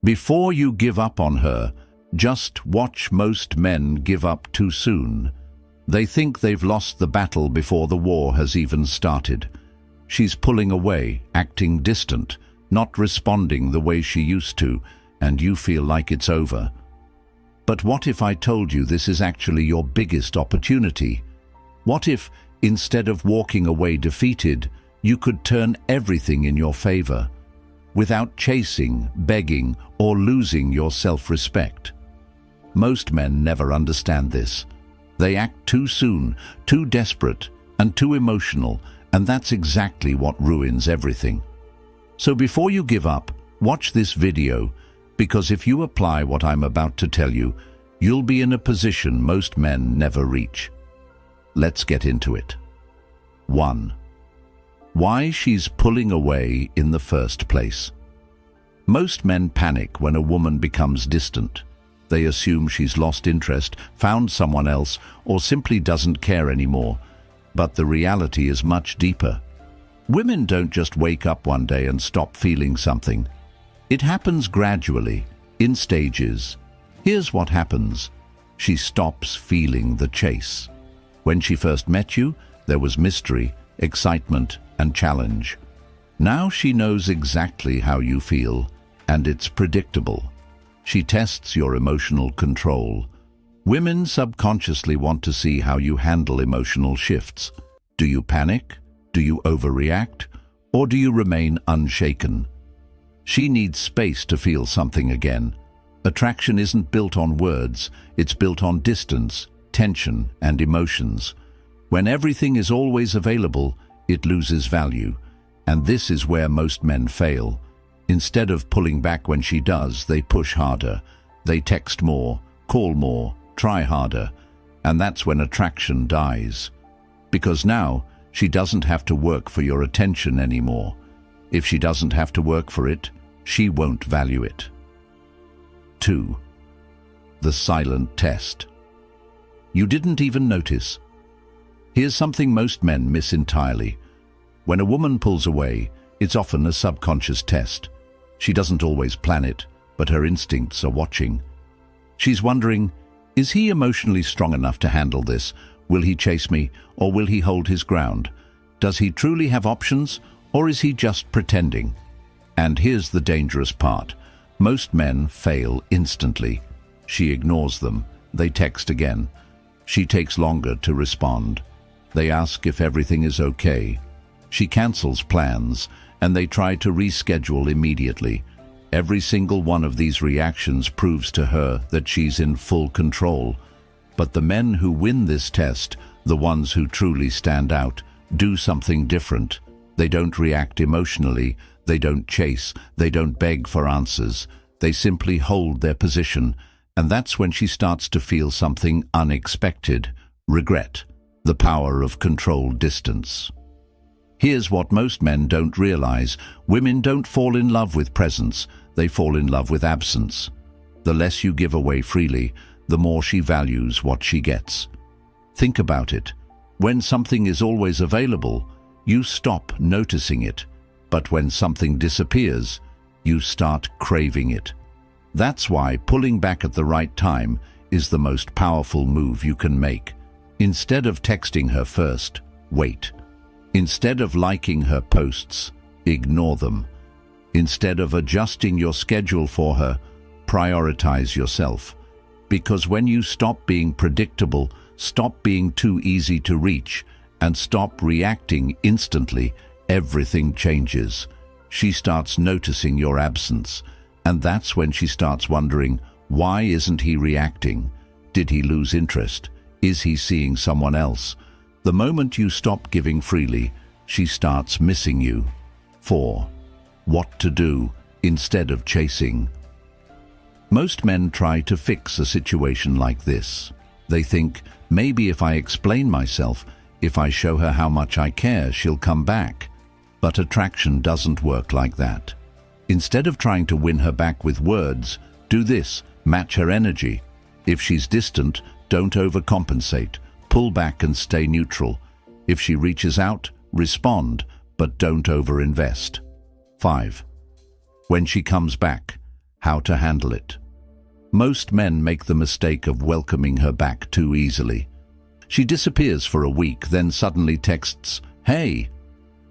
Before you give up on her, just watch. Most men give up too soon. They think they've lost the battle before the war has even started. She's pulling away, acting distant, not responding the way she used to, and you feel like it's over. But what if I told you this is actually your biggest opportunity? What if, instead of walking away defeated, you could turn everything in your favor, without chasing, begging, or losing your self-respect? Most men never understand this. They act too soon, too desperate, and too emotional, and that's exactly what ruins everything. So before you give up, watch this video, because if you apply what I'm about to tell you, you'll be in a position most men never reach. Let's get into it. 1. Why she's pulling away in the first place. Most men panic when a woman becomes distant. They assume she's lost interest, found someone else, or simply doesn't care anymore. But the reality is much deeper. Women don't just wake up one day and stop feeling something. It happens gradually, in stages. Here's what happens. She stops feeling the chase. When she first met you, there was mystery, excitement, and challenge. Now she knows exactly how you feel, and it's predictable. She tests your emotional control. Women subconsciously want to see how you handle emotional shifts. Do you panic? Do you overreact? Or do you remain unshaken? She needs space to feel something again. Attraction isn't built on words, it's built on distance, tension, and emotions. When everything is always available, it loses value. And this is where most men fail. Instead of pulling back when she does, they push harder. They text more, call more, try harder. And that's when attraction dies. Because now, she doesn't have to work for your attention anymore. If she doesn't have to work for it, she won't value it. 2. The silent test. You didn't even notice. Here's something most men miss entirely. When a woman pulls away, it's often a subconscious test. She doesn't always plan it, but her instincts are watching. She's wondering, is he emotionally strong enough to handle this? Will he chase me, or will he hold his ground? Does he truly have options, or is he just pretending? And here's the dangerous part. Most men fail instantly. She ignores them. They text again. She takes longer to respond. They ask if everything is okay. She cancels plans, and they try to reschedule immediately. Every single one of these reactions proves to her that she's in full control. But the men who win this test, the ones who truly stand out, do something different. They don't react emotionally, they don't chase, they don't beg for answers. They simply hold their position, and that's when she starts to feel something unexpected: regret, the power of controlled distance. Here's what most men don't realize. Women don't fall in love with presence, they fall in love with absence. The less you give away freely, the more she values what she gets. Think about it. When something is always available, you stop noticing it. But when something disappears, you start craving it. That's why pulling back at the right time is the most powerful move you can make. Instead of texting her first, wait. Instead of liking her posts, ignore them. Instead of adjusting your schedule for her, prioritize yourself. Because when you stop being predictable, stop being too easy to reach, and stop reacting instantly, everything changes. She starts noticing your absence, and that's when she starts wondering, why isn't he reacting? Did he lose interest? Is he seeing someone else? The moment you stop giving freely, she starts missing you. 4. What to do instead of chasing. Most men try to fix a situation like this. They think, maybe if I explain myself, if I show her how much I care, she'll come back. But attraction doesn't work like that. Instead of trying to win her back with words, do this: match her energy. If she's distant, don't overcompensate. Pull back and stay neutral. If she reaches out, respond, but don't overinvest. 5. When she comes back, How to handle it. Most men make the mistake of welcoming her back too easily. She disappears for a week, then suddenly texts, "Hey!"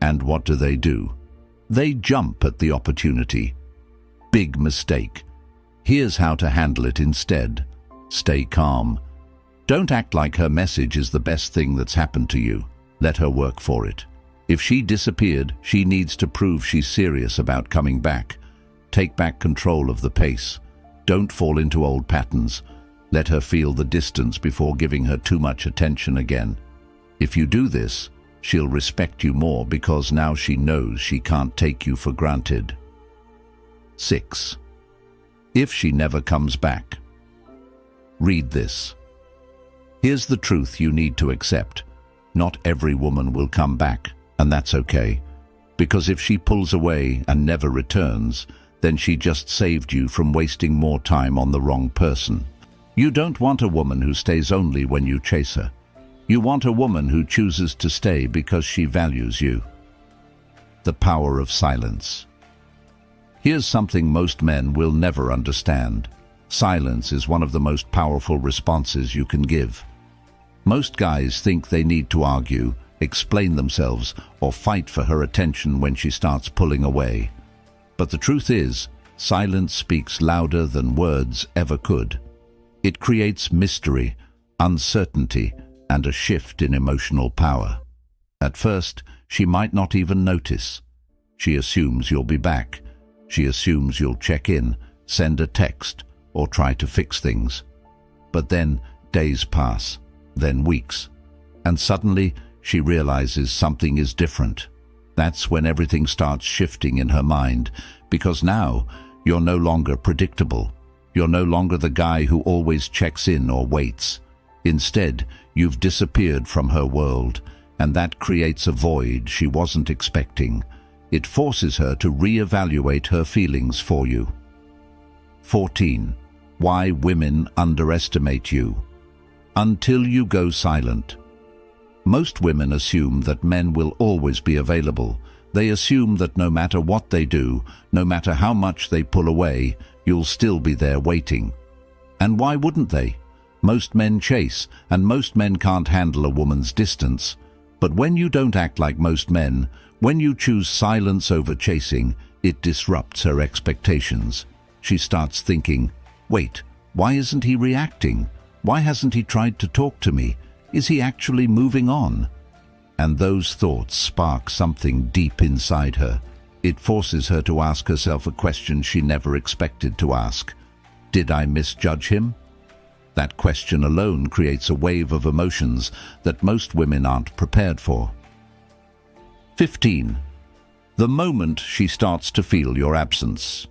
And what do? They jump at the opportunity. Big mistake. Here's how to handle it instead. Stay calm. Don't act like her message is the best thing that's happened to you. Let her work for it. If she disappeared, she needs to prove she's serious about coming back. Take back control of the pace. Don't fall into old patterns. Let her feel the distance before giving her too much attention again. If you do this, she'll respect you more because now she knows she can't take you for granted. 6. If she never comes back. Read this. Here's the truth you need to accept. Not every woman will come back, and that's okay. Because if she pulls away and never returns, then she just saved you from wasting more time on the wrong person. You don't want a woman who stays only when you chase her. You want a woman who chooses to stay because she values you. The power of silence. Here's something most men will never understand. Silence is one of the most powerful responses you can give. Most guys think they need to argue, explain themselves, or fight for her attention when she starts pulling away. But the truth is, silence speaks louder than words ever could. It creates mystery, uncertainty, and a shift in emotional power. At first, she might not even notice. She assumes you'll be back. She assumes you'll check in, send a text, or try to fix things. But then days pass, then weeks, and suddenly she realizes something is different. That's when everything starts shifting in her mind, because now you're no longer predictable. You're no longer the guy who always checks in or waits. Instead, you've disappeared from her world, and that creates a void she wasn't expecting. It forces her to reevaluate her feelings for you. 14. Why women underestimate you. Until you go silent. Most women assume that men will always be available. They assume that no matter what they do, no matter how much they pull away, you'll still be there waiting. And why wouldn't they? Most men chase, and most men can't handle a woman's distance. But when you don't act like most men, when you choose silence over chasing, it disrupts her expectations. She starts thinking, wait, why isn't he reacting? Why hasn't he tried to talk to me? Is he actually moving on? And those thoughts spark something deep inside her. It forces her to ask herself a question she never expected to ask. Did I misjudge him? That question alone creates a wave of emotions that most women aren't prepared for. 15. The moment she starts to feel your absence.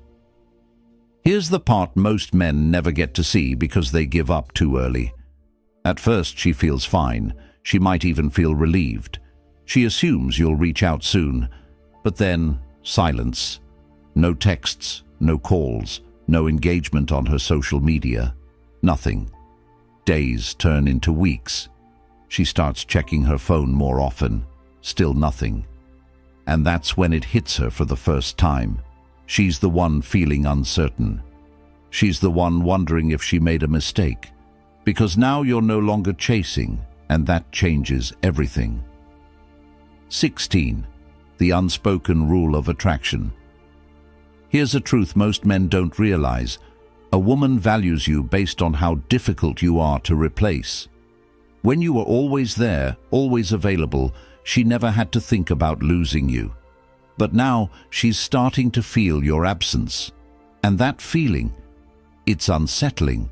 Here's the part most men never get to see because they give up too early. At first she feels fine. She might even feel relieved. She assumes you'll reach out soon. But then, silence. No texts, no calls, no engagement on her social media. Nothing. Days turn into weeks. She starts checking her phone more often. Still nothing. And that's when it hits her for the first time. She's the one feeling uncertain. She's the one wondering if she made a mistake. Because now you're no longer chasing, and that changes everything. 16. The unspoken rule of attraction. Here's a truth most men don't realize. A woman values you based on how difficult you are to replace. When you were always there, always available, she never had to think about losing you. But now she's starting to feel your absence. And that feeling, it's unsettling.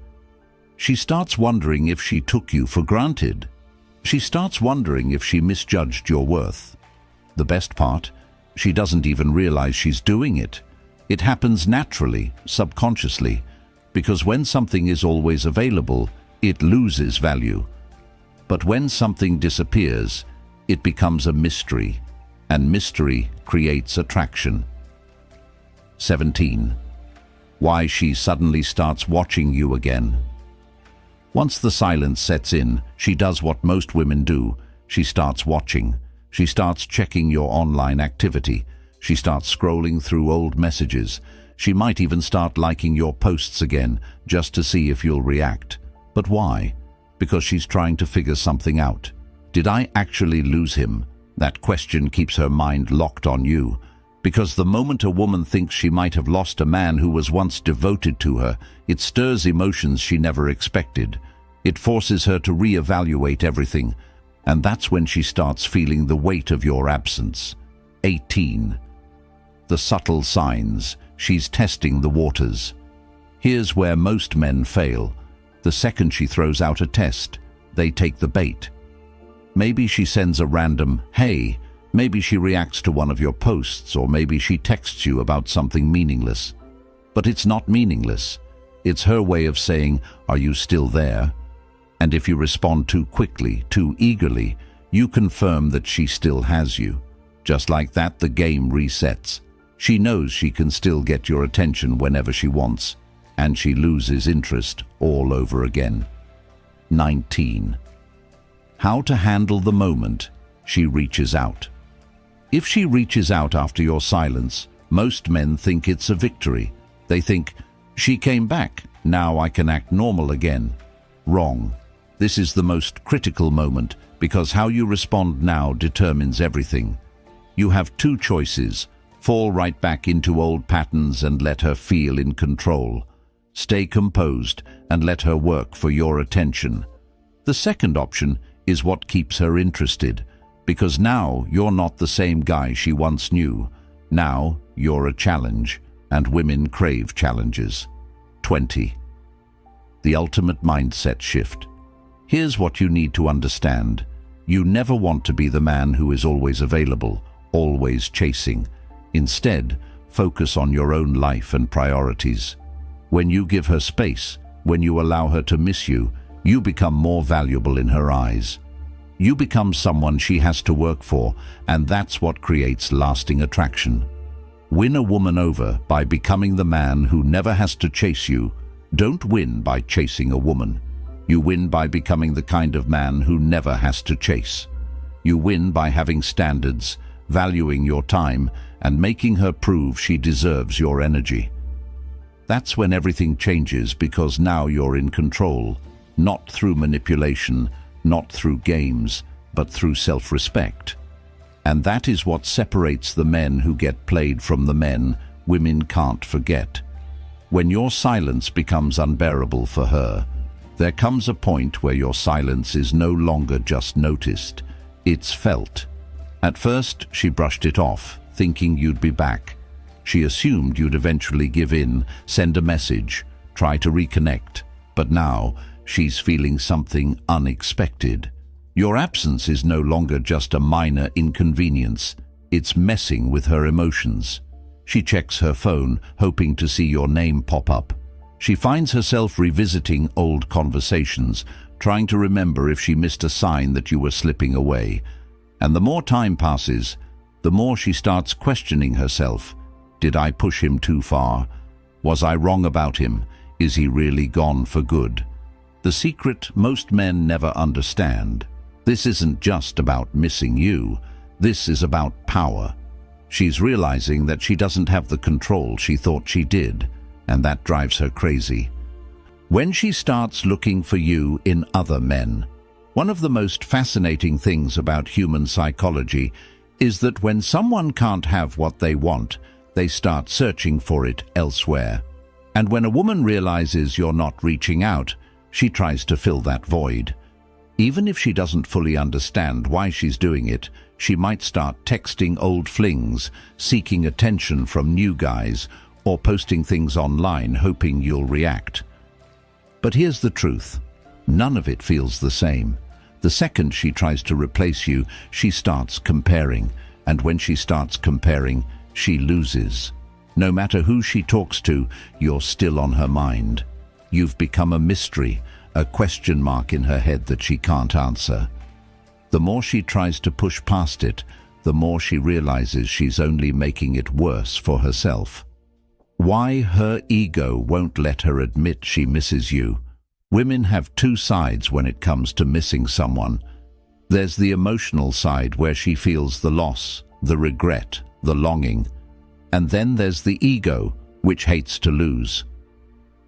She starts wondering if she took you for granted. She starts wondering if she misjudged your worth. The best part, she doesn't even realize she's doing it. It happens naturally, subconsciously, because when something is always available, it loses value. But when something disappears, it becomes a mystery, and mystery creates attraction. 17. Why she suddenly starts watching you again. Once the silence sets in, she does what most women do. She starts watching. She starts checking your online activity. She starts scrolling through old messages. She might even start liking your posts again, just to see if you'll react. But why? Because she's trying to figure something out. Did I actually lose him? That question keeps her mind locked on you. Because the moment a woman thinks she might have lost a man who was once devoted to her, it stirs emotions she never expected. It forces her to reevaluate everything, and that's when she starts feeling the weight of your absence. 18. The subtle signs. She's testing the waters. Here's where most men fail. The second she throws out a test, they take the bait. Maybe she sends a random, "Hey," maybe she reacts to one of your posts, or maybe she texts you about something meaningless. But it's not meaningless. It's her way of saying, "Are you still there?" And if you respond too quickly, too eagerly, you confirm that she still has you. Just like that, the game resets. She knows she can still get your attention whenever she wants, and she loses interest all over again. 19. How to handle the moment she reaches out. If she reaches out after your silence, most men think it's a victory. They think, "She came back, now I can act normal again." Wrong. This is the most critical moment, because how you respond now determines everything. You have two choices: fall right back into old patterns and let her feel in control. Stay composed and let her work for your attention. The second option is what keeps her interested, because now you're not the same guy she once knew. Now you're a challenge, and women crave challenges. 20. The ultimate mindset shift. Here's what you need to understand. You never want to be the man who is always available, always chasing. Instead, focus on your own life and priorities. When you give her space, when you allow her to miss you, you become more valuable in her eyes. You become someone she has to work for, and that's what creates lasting attraction. Win a woman over by becoming the man who never has to chase you. Don't win by chasing a woman. You win by becoming the kind of man who never has to chase. You win by having standards, valuing your time, and making her prove she deserves your energy. That's when everything changes, because now you're in control, not through manipulation, not through games, but through self-respect. And that is what separates the men who get played from the men women can't forget. When your silence becomes unbearable for her, there comes a point where your silence is no longer just noticed, it's felt. At first, she brushed it off, thinking you'd be back. She assumed you'd eventually give in, send a message, try to reconnect. But now, she's feeling something unexpected. Your absence is no longer just a minor inconvenience. It's messing with her emotions. She checks her phone, hoping to see your name pop up. She finds herself revisiting old conversations, trying to remember if she missed a sign that you were slipping away. And the more time passes, the more she starts questioning herself. Did I push him too far? Was I wrong about him? Is he really gone for good? The secret most men never understand. This isn't just about missing you. This is about power. She's realizing that she doesn't have the control she thought she did, and that drives her crazy. When she starts looking for you in other men, one of the most fascinating things about human psychology is that when someone can't have what they want, they start searching for it elsewhere. And when a woman realizes you're not reaching out, she tries to fill that void. Even if she doesn't fully understand why she's doing it, she might start texting old flings, seeking attention from new guys, or posting things online hoping you'll react. But here's the truth. None of it feels the same. The second she tries to replace you, she starts comparing. And when she starts comparing, she loses. No matter who she talks to, you're still on her mind. You've become a mystery, a question mark in her head that she can't answer. The more she tries to push past it, the more she realizes she's only making it worse for herself. Why her ego won't let her admit she misses you. Women have two sides when it comes to missing someone. There's the emotional side where she feels the loss, the regret, the longing. And then there's the ego, which hates to lose.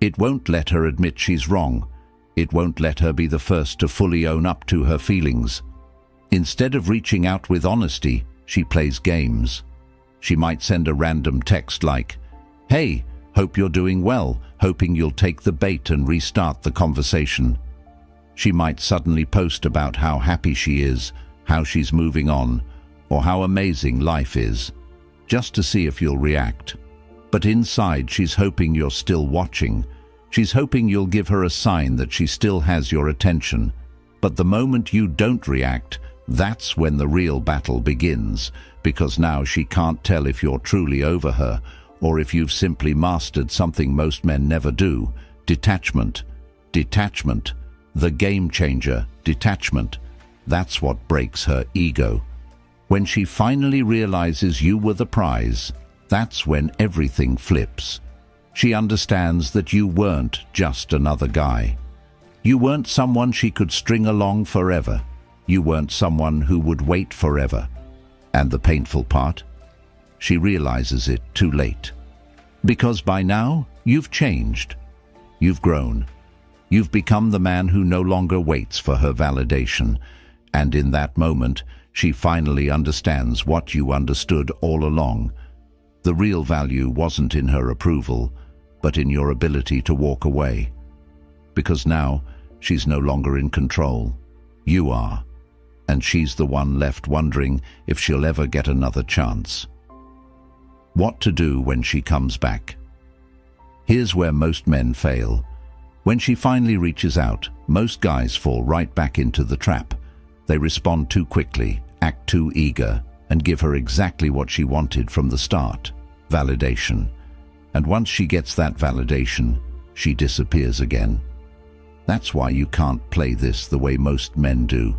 It won't let her admit she's wrong. It won't let her be the first to fully own up to her feelings. Instead of reaching out with honesty, she plays games. She might send a random text like, "Hey, hope you're doing well," hoping you'll take the bait and restart the conversation. She might suddenly post about how happy she is, how she's moving on, or how amazing life is, just to see if you'll react. But inside, she's hoping you're still watching. She's hoping you'll give her a sign that she still has your attention. But the moment you don't react, that's when the real battle begins, because now she can't tell if you're truly over her or if you've simply mastered something most men never do: detachment. Detachment. The game changer, detachment. That's what breaks her ego. When she finally realizes you were the prize, that's when everything flips. She understands that you weren't just another guy. You weren't someone she could string along forever. You weren't someone who would wait forever. And the painful part? She realizes it too late. Because by now, you've changed. You've grown. You've become the man who no longer waits for her validation. And in that moment, she finally understands what you understood all along. The real value wasn't in her approval, but in your ability to walk away. Because now, she's no longer in control. You are. And she's the one left wondering if she'll ever get another chance. What to do when she comes back? Here's where most men fail. When she finally reaches out, most guys fall right back into the trap. They respond too quickly, act too eager, and give her exactly what she wanted from the start: validation. And once she gets that validation, she disappears again. That's why you can't play this the way most men do.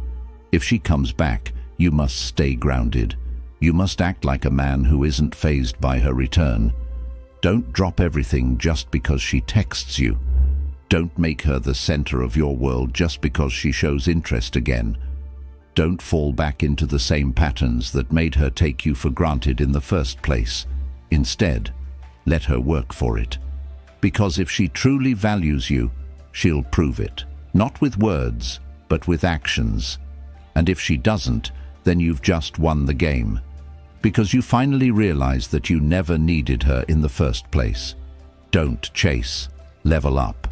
If she comes back, you must stay grounded. You must act like a man who isn't fazed by her return. Don't drop everything just because she texts you. Don't make her the center of your world just because she shows interest again. Don't fall back into the same patterns that made her take you for granted in the first place. Instead, let her work for it. Because if she truly values you, she'll prove it. Not with words, but with actions. And if she doesn't, then you've just won the game. Because you finally realize that you never needed her in the first place. Don't chase. Level up.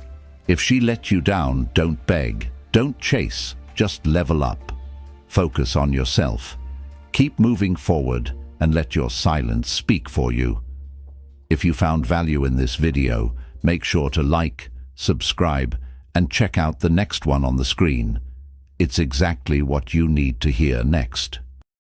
If she let you down, don't beg. Don't chase. Just level up. Focus on yourself. Keep moving forward and let your silence speak for you. If you found value in this video, make sure to like, subscribe, and check out the next one on the screen. It's exactly what you need to hear next.